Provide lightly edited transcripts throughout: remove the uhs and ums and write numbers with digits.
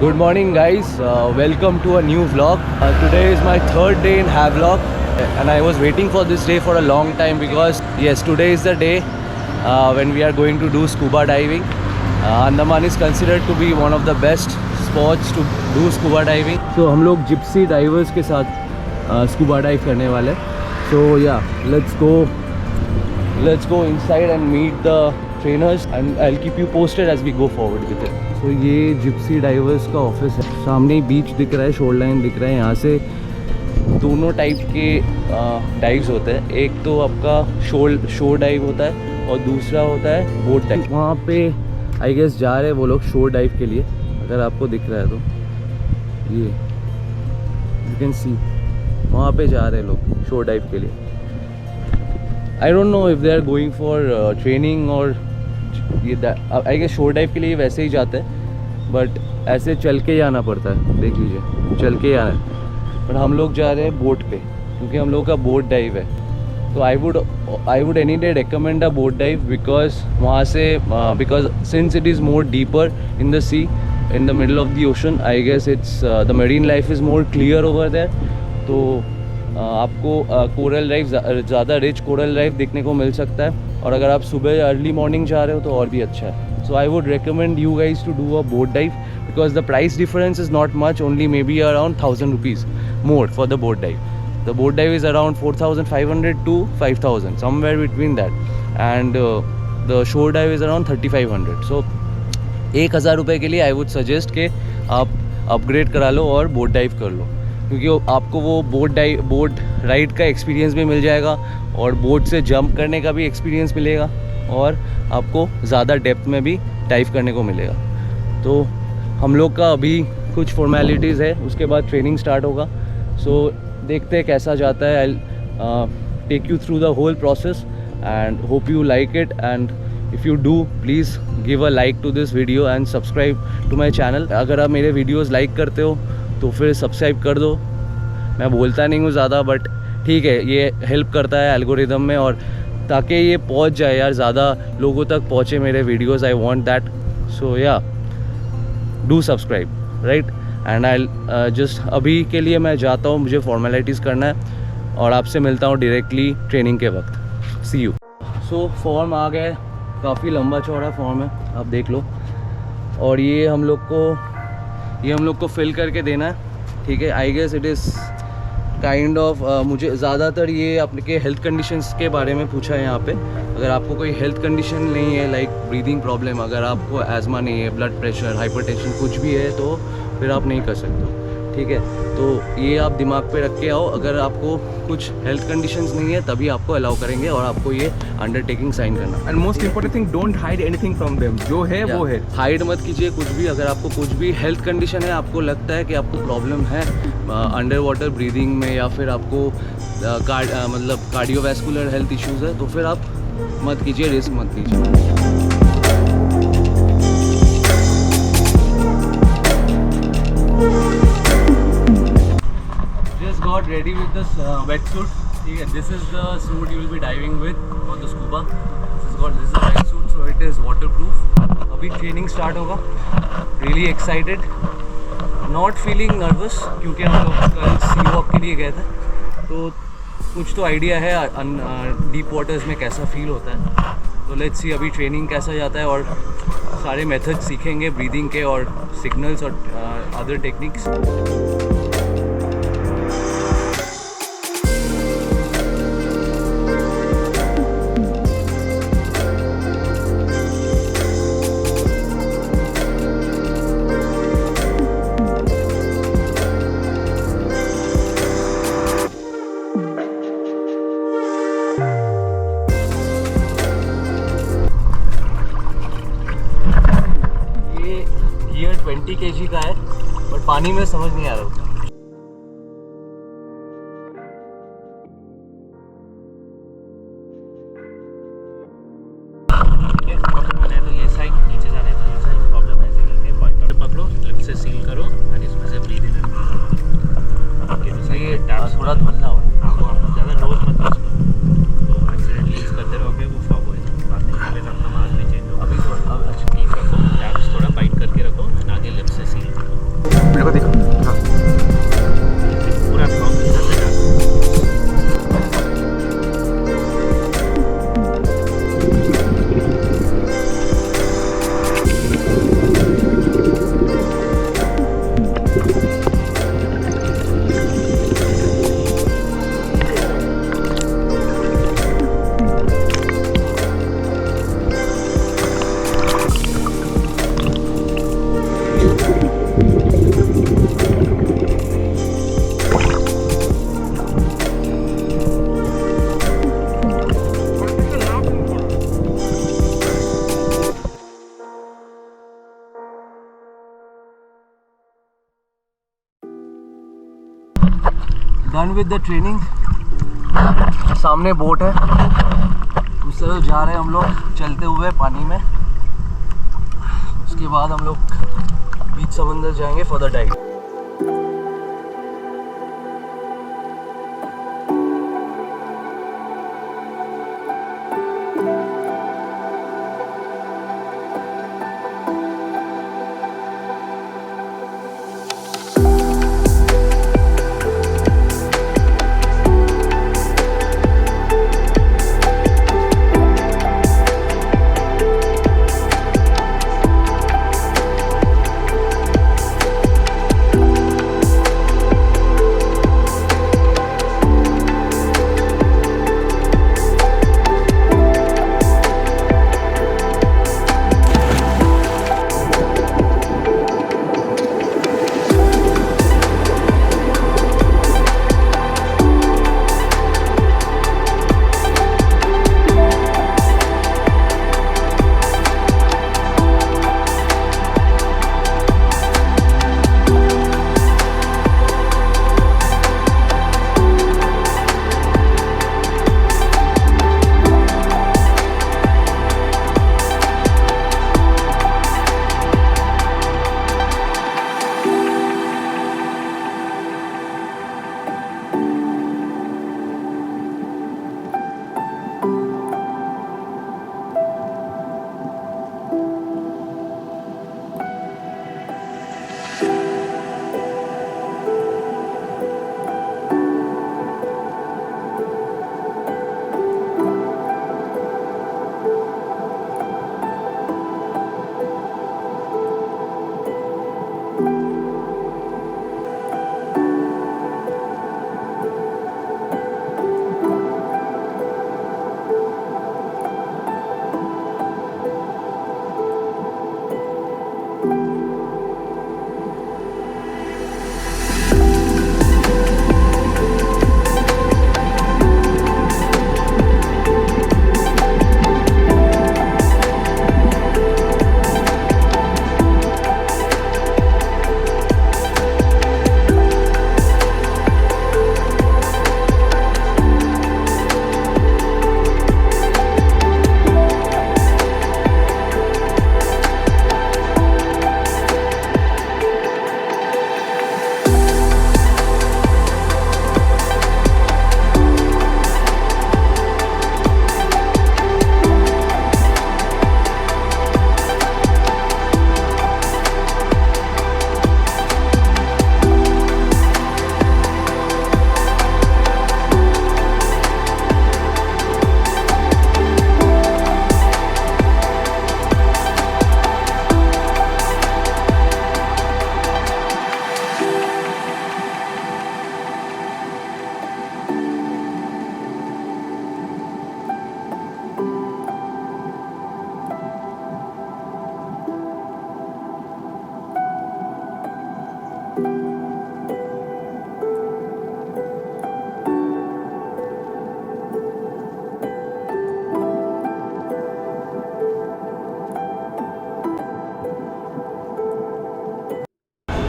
Good morning guys, welcome to a new vlog. Today is my third day in Havelock and I was waiting for this day for a long time because yes, today is the day when we are going to do scuba diving. Andaman is considered to be one of the best spots to do scuba diving. So हम लोग gypsy divers के साथ scuba dive करने वाले. So yeah, let's go inside and meet the trainers and I'll keep you posted as we go forward with it. So ये Gypsy diverse का office है. सामने ही बीच दिख रहा है, शोर लाइन दिख रहा है. यहाँ से दोनों टाइप के डाइव्स होते हैं. एक तो आपका शोर डाइव होता है और दूसरा होता है बोट डाइव. वहाँ पे आई गेस जा रहे हैं वो लोग शोर डाइव के लिए. अगर आपको दिख रहा है तो ये यू कैन सी वहाँ पे जा रहे हैं लोग शोर डाइव के लिए. I don't know if they are going for training और ये आई गेस शोर डाइव के लिए वैसे ही जाते हैं बट ऐसे चल के ही आना पड़ता है. देख लीजिए चल के ही आना है. पर हम लोग जा रहे हैं बोट पे क्योंकि हम लोग का बोट डाइव है. तो I would any day recommend a boat dive because वहाँ से because since it is more deeper in the sea in the middle of the ocean I guess it's the marine life is more clear over there. तो आपको coral life ज़्यादा rich coral life देखने को मिल सकता है. और अगर आप सुबह अर्ली मॉर्निंग जा रहे हो तो और भी अच्छा है. So I would recommend you guys to do a boat dive because the price difference is not much, only maybe around 1000 rupees more for the boat dive. The boat dive is around 4500 to 5000 somewhere between that and the shore dive is around 3500. So 1000 रुपये के लिए I would suggest कि आप upgrade करा लो और boat dive कर लो क्योंकि आपको वो बोट राइड का एक्सपीरियंस भी मिल जाएगा और बोट से जंप करने का भी एक्सपीरियंस मिलेगा और आपको ज़्यादा डेप्थ में भी डाइव करने को मिलेगा. तो हम लोग का अभी कुछ फॉर्मेलिटीज़ है, उसके बाद ट्रेनिंग स्टार्ट होगा. सो देखते हैं कैसा जाता है. I take you through the whole process and hope you like it and if you do please give a like to this video and subscribe to my channel. अगर आप मेरे वीडियोज़ लाइक करते हो तो फिर सब्सक्राइब कर दो. मैं बोलता नहीं हूँ ज़्यादा बट ठीक है, ये हेल्प करता है एल्गोरिदम में और ताकि ये पहुँच जाए यार, ज़्यादा लोगों तक पहुँचे मेरे videos. I want that. So yeah do subscribe right and I just अभी के लिए मैं जाता हूँ, मुझे फॉर्मेलिटीज़ करना है और आपसे मिलता हूँ डायरेक्टली ट्रेनिंग के वक्त. सी यू. सो फॉर्म आ गया है, काफ़ी लंबा चौड़ा फॉर्म है, आप देख लो. और ये हम लोग को फिल करके देना है. ठीक है, I guess it is kind of मुझे ज़्यादातर ये आपके हेल्थ कंडीशंस के बारे में पूछा है यहाँ पे. अगर आपको कोई हेल्थ कंडीशन नहीं है लाइक ब्रीदिंग प्रॉब्लम, अगर आपको एज़मा नहीं है, ब्लड प्रेशर, हाइपरटेंशन कुछ भी है तो फिर आप नहीं कर सकते. ठीक है, तो ये आप दिमाग पे रख के आओ। अगर आपको कुछ हेल्थ कंडीशंस नहीं है तभी आपको अलाउ करेंगे और आपको ये अंडरटेकिंग साइन करना। And most important thing, don't hide anything from them. जो है वो है, हाइड मत कीजिए कुछ भी। अगर आपको कुछ भी हेल्थ कंडीशन है, आपको लगता है कि आपको प्रॉब्लम है अंडर वाटर ब्रीदिंग में, या फिर आपको मतलब कार्डियोवैस्कुलर हेल्थ इश्यूज है, तो फिर आप मत कीजिए, रिस्क मत लीजिए। Just got ready with this wetsuit. ठीक है, this is the suit you will be diving with for the scuba. This is a wetsuit, so it is waterproof. अभी ट्रेनिंग स्टार्ट होगा। Really excited. Not feeling nervous क्योंकि हम लोग कल सी walk के लिए गए थे, तो कुछ तो आइडिया है डीप वाटर्स में कैसा फील होता है। तो लेट्स सी अभी ट्रेनिंग कैसा जाता है, और सारे मेथड सीखेंगे ब्रीदिंग के और सिग्नल्स और अदर टेक्निक्स। ये 20 kg का है, बट पानी में समझ नहीं आ रहा होता। मैंने तो ये साइड नीचे जाने तो ये साइड प्रॉब्लम है, ऐसे करके पॉइंटर पकड़ो, लिप से सील करो और इसमें से ब्रीद इन ये थोड़ा धुलना हो, ज़्यादा नोज मत यूज़ करो, तो एक्सीडेंटली यूज़ करते रहोगे वो फॉग होएगा। बाद में पहले अपना मास्क भी चेंज होगा। अभी थोड़ा अच्छा ठीक रखो, टैप्स थोड़ा टाइट करके रखो, आगे लिप से सील करो। मेरे को देखो। हाँ। पूरा फॉग अंदर से डालो। Done with the training. सामने बोट है, उस तरफ जा रहे हैं हम लोग चलते हुए पानी में। उसके बाद हम लोग बीच समंदर जाएंगे for the dive.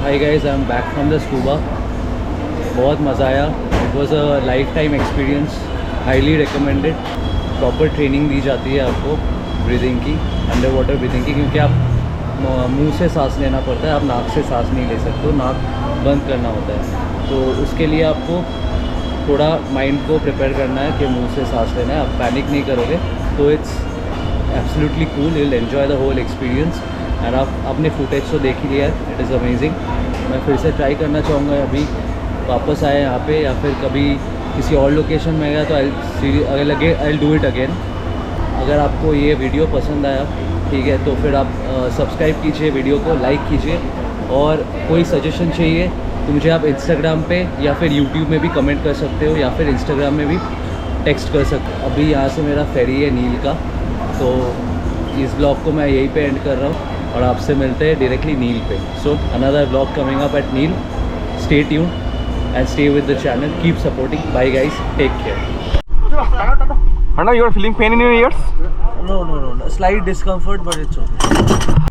Hi guys, I am back from the scuba. बहुत मज़ा आया। It was a lifetime experience, highly recommended. Proper training दी जाती है आपको ब्रीदिंग की, अंडर वाटर ब्रीदिंग की, क्योंकि आप मुंह से सांस लेना पड़ता है, आप नाक से सांस नहीं ले सकते हो, नाक बंद करना होता है। तो उसके लिए आपको थोड़ा माइंड को प्रिपेयर करना है कि मुंह से सांस लेना है, आप पैनिक नहीं करोगे। तो it's absolutely cool, you will enjoy the whole experience. And आप अपने फुटेज तो देख ही लिया है, इट इज़ अमेजिंग। मैं फिर से ट्राई करना चाहूँगा, अभी वापस आए यहाँ पे या फिर कभी किसी और लोकेशन में गया तो अगर लगे आई डू इट अगेन। अगर आपको ये वीडियो पसंद आया, ठीक है, तो फिर आप सब्सक्राइब कीजिए, वीडियो को लाइक कीजिए, और कोई सजेशन चाहिए तो मुझे आप इंस्टाग्राम पे या फिर यूट्यूब में भी कमेंट कर सकते हो, या फिर इंस्टाग्राम में भी टेक्स्ट कर सकते हो। अभी यहाँ से मेरा फेरी है नील का, तो इस ब्लॉग को मैं यहीं पे एंड कर रहा हूँ और आपसे मिलते हैं डायरेक्टली नील पे। So another blog coming up at Neel, stay tuned and stay with the channel, keep supporting. Bye guys, take care. Anna, you are feeling pain in your ears? No, slight discomfort, but it's okay.